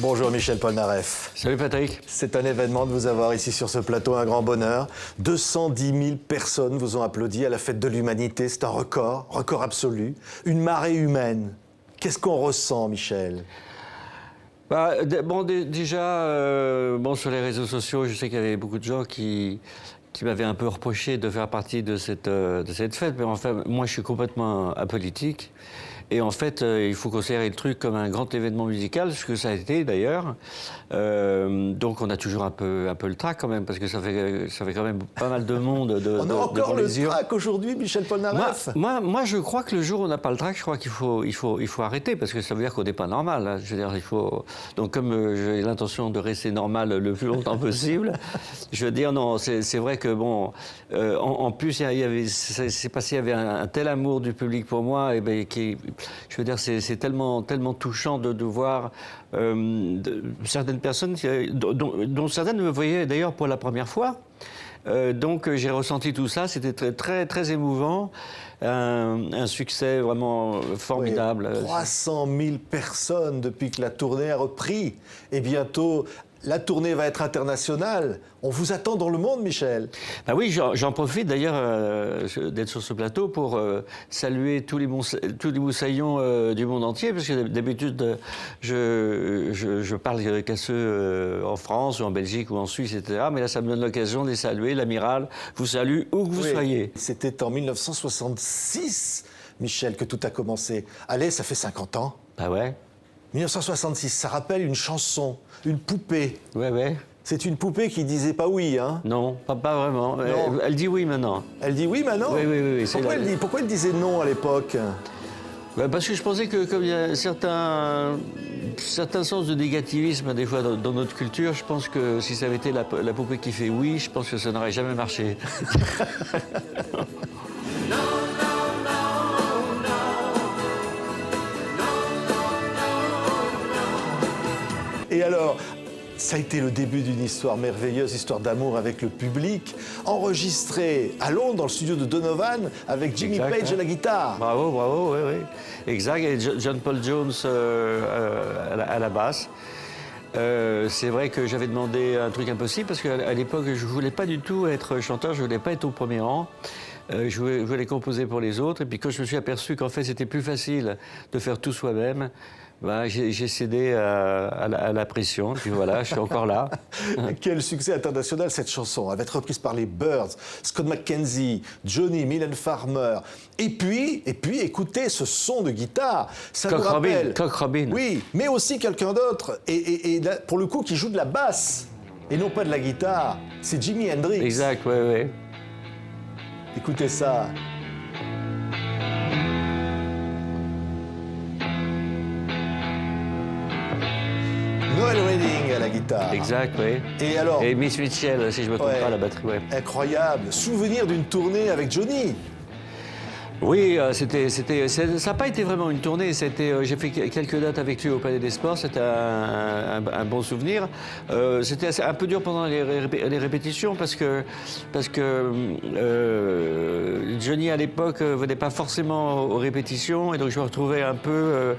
Bonjour Michel Polnareff. Salut Patrick. C'est un événement de vous avoir ici sur ce plateau, un grand bonheur. 210 000 personnes vous ont applaudi à la fête de l'humanité. C'est un record absolu. Une marée humaine. Qu'est-ce qu'on ressent, Michel ? Déjà, sur les réseaux sociaux, je sais qu'il y avait beaucoup de gens qui m'avaient un peu reproché de faire partie de cette fête. Mais enfin, moi, je suis complètement apolitique. Et en fait, il faut considérer le truc comme un grand événement musical, ce que ça a été d'ailleurs. Donc on a toujours un peu le trac quand même, parce que ça fait quand même pas mal de monde. On a encore le trac aujourd'hui, Michel Polnareff. Moi, je crois que le jour où on n'a pas le trac, je crois qu'il faut arrêter, parce que ça veut dire qu'on n'est pas normal. Hein. Je veux dire, il faut. Donc comme j'ai l'intention de rester normal le plus longtemps possible, je veux dire non. C'est vrai que bon, en plus il y avait un tel amour du public pour moi, et ben je veux dire, c'est tellement touchant de voir certaines personnes, dont certaines me voyaient d'ailleurs pour la première fois. Donc j'ai ressenti tout ça, c'était très, très émouvant, un succès vraiment formidable. Oui, 300 000 personnes depuis que la tournée a repris, et bientôt la tournée va être internationale. On vous attend dans le monde, Michel. Ah oui, j'en profite d'ailleurs d'être sur ce plateau pour saluer tous les moussaillons du monde entier, parce que d'habitude, je parle qu'à ceux en France ou en Belgique ou en Suisse, etc. Mais là, ça me donne l'occasion de les saluer. L'amiral vous salue où que vous soyez. C'était en 1966, Michel, que tout a commencé. Allez, ça fait 50 ans. Ah ouais. 1966, ça rappelle une chanson, une poupée. Ouais. C'est une poupée qui disait pas oui, hein? Non, pas vraiment. Elle dit oui maintenant. Elle dit oui maintenant? Oui. Pourquoi elle disait non à l'époque? Parce que je pensais que comme il y a un certain sens de négativisme des fois dans notre culture, je pense que si ça avait été la poupée qui fait oui, je pense que ça n'aurait jamais marché. Et alors, ça a été le début d'une histoire merveilleuse, histoire d'amour avec le public, enregistrée à Londres, dans le studio de Donovan, avec Jimmy Page à la guitare. Bravo, oui. Exact, et John Paul Jones à la basse. C'est vrai que j'avais demandé un truc impossible, parce qu'à l'époque, je ne voulais pas du tout être chanteur, je ne voulais pas être au premier rang. Je voulais composer pour les autres, et puis quand je me suis aperçu qu'en fait c'était plus facile de faire tout soi-même, j'ai cédé à la pression, puis voilà, je suis encore là. Quel succès international cette chanson, elle va être reprise par les Byrds, Scott McKenzie, Johnny, Mylène Farmer, et puis écoutez ce son de guitare, ça vous rappelle... Cock Robin. Oui, mais aussi quelqu'un d'autre, et là, pour le coup qui joue de la basse, et non pas de la guitare, c'est Jimi Hendrix. Exact, oui. Écoutez ça. Noel Redding à la guitare. Exact, oui. Et Miss Mitchell, si je ne me trompe pas, à la batterie. Ouais. Incroyable. Souvenir d'une tournée avec Johnny. Oui, ça n'a pas été vraiment une tournée. J'ai fait quelques dates avec lui au Palais des Sports. C'était un bon souvenir. C'était un peu dur pendant les répétitions parce que Johnny à l'époque venait pas forcément aux répétitions, et donc je me retrouvais un peu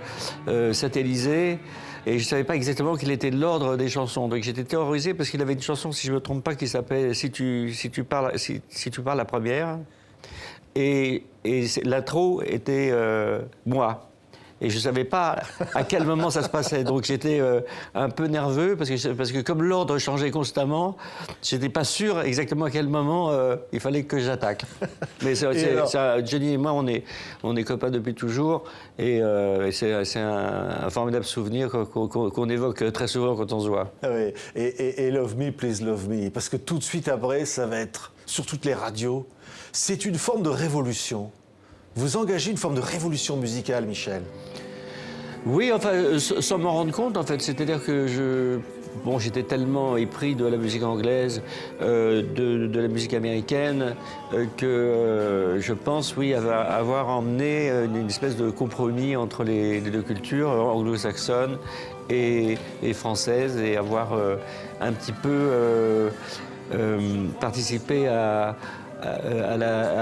satellisé. Et je ne savais pas exactement quel était l'ordre des chansons. Donc j'étais terrorisé parce qu'il avait une chanson, si je ne me trompe pas, qui s'appelle si tu parles la première. Et l'intro était moi. Et je ne savais pas à quel moment ça se passait. Donc j'étais un peu nerveux parce que comme l'ordre changeait constamment, je n'étais pas sûr exactement à quel moment il fallait que j'attaque. Mais Johnny et moi, on est copains depuis toujours. Et c'est un formidable souvenir qu'on évoque très souvent quand on se voit. Ah oui. Et Love Me, Please Love Me. Parce que tout de suite après, ça va être sur toutes les radios. C'est une forme de révolution. Vous engagez une forme de révolution musicale, Michel. Oui, enfin, sans m'en rendre compte, en fait. C'est-à-dire que j'étais tellement épris de la musique anglaise, de la musique américaine, que je pense, oui, avoir emmené une espèce de compromis entre les deux cultures, anglo-saxonne et française, et avoir un petit peu participé à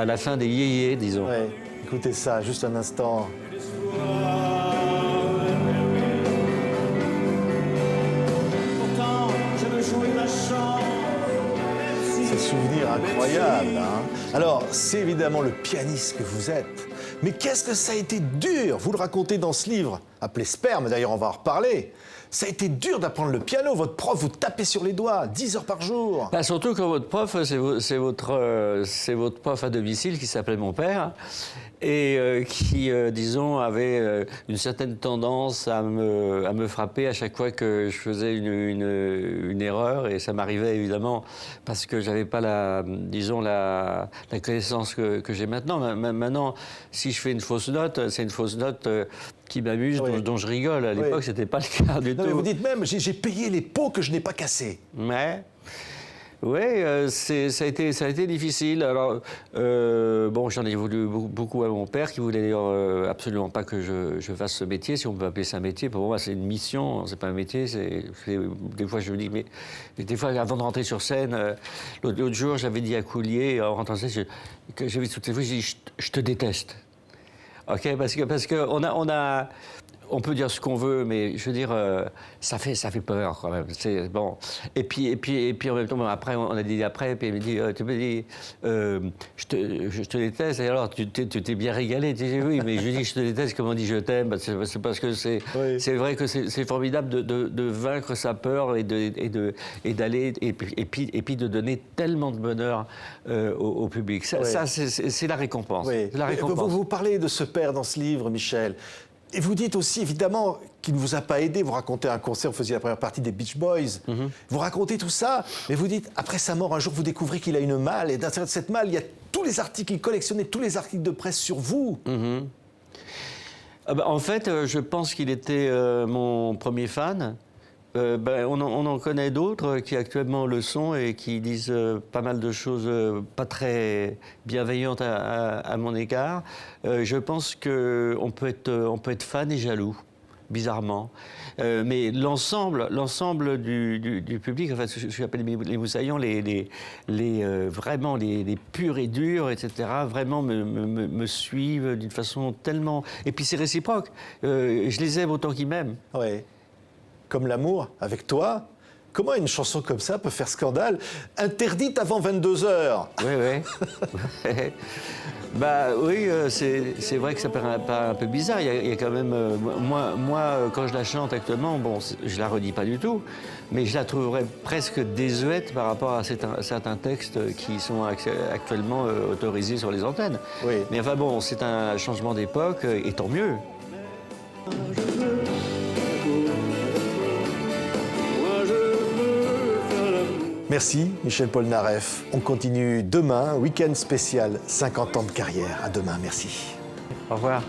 la fin des yéyés, disons. Ouais. Écoutez ça, juste un instant. incroyable, hein? Alors, c'est évidemment le pianiste que vous êtes. Mais qu'est-ce que ça a été dur? Vous le racontez dans ce livre, appelé Sperme, d'ailleurs on va en reparler. Ça a été dur d'apprendre le piano. Votre prof vous tapait sur les doigts, 10 heures par jour. Bah, surtout quand votre prof, c'est votre prof à domicile qui s'appelait mon père et qui, disons, avait une certaine tendance à me frapper à chaque fois que je faisais une erreur. Et ça m'arrivait évidemment parce que j'avais pas la connaissance que j'ai maintenant. Maintenant, si je fais une fausse note, c'est une fausse note qui m'amuse, Oui. dont je rigole. À l'époque, Oui. c'était pas le cas du Non, tout. mais vous dites même, j'ai payé les pots que je n'ai pas cassés. Ouais. Oui, ça a été difficile. Alors, bon, j'en ai voulu beaucoup à mon père, qui voulait d'ailleurs absolument pas que je fasse ce métier, si on peut appeler ça un métier. Pour moi, c'est une mission, c'est pas un métier. Des fois, je me dis, mais des fois, avant de rentrer sur scène, l'autre jour, j'avais dit à Coulier, en rentrant sur scène, que j'avais toutes les fois, j'ai dit, je te déteste. Ok, parce que on peut dire ce qu'on veut, mais je veux dire, ça fait peur quand même. C'est bon. Et puis en même temps, après, on a dit après, puis il me dit, tu me dis, je te déteste. Et alors, tu t'es bien régalé. Tu dis oui, mais je lui dis, je te déteste. Comme on dit, je t'aime. C'est parce que Oui. c'est vrai que c'est formidable de vaincre sa peur et d'aller et puis de donner tellement de bonheur au public. Oui. Ça c'est la récompense. Oui. C'est la récompense. Vous parlez de ce père dans ce livre, Michel. Et vous dites aussi, évidemment, qu'il ne vous a pas aidé. Vous racontez un concert, vous faisiez la première partie des Beach Boys. Vous racontez tout ça, mais vous dites, après sa mort, un jour, vous découvrez qu'il a une malle. Et dans cette malle, il y a tous les articles, il collectionnait tous les articles de presse sur vous. Ah bah, en fait, je pense qu'il était mon premier fan. On en connaît d'autres qui actuellement le sont et qui disent pas mal de choses pas très bienveillantes à mon égard. Je pense qu'on peut être fan et jaloux, bizarrement. Mais l'ensemble du public, enfin, ce que j'appelle les moussaillons, vraiment les purs et durs, etc., vraiment me suivent d'une façon tellement... Et puis c'est réciproque. Je les aime autant qu'ils m'aiment. Oui. Comme l'amour, avec toi. Comment une chanson comme ça peut faire scandale? Interdite avant 22 heures. Oui. Bah oui, c'est vrai que ça paraît un peu bizarre. Il y a quand même... moi, quand je la chante actuellement, bon, je la redis pas du tout, mais je la trouverais presque désuète par rapport à certains textes qui sont actuellement autorisés sur les antennes. Oui. Mais enfin bon, c'est un changement d'époque, et tant mieux. Merci, Michel Polnareff. On continue demain, week-end spécial, 50 ans de carrière. À demain, merci. Au revoir.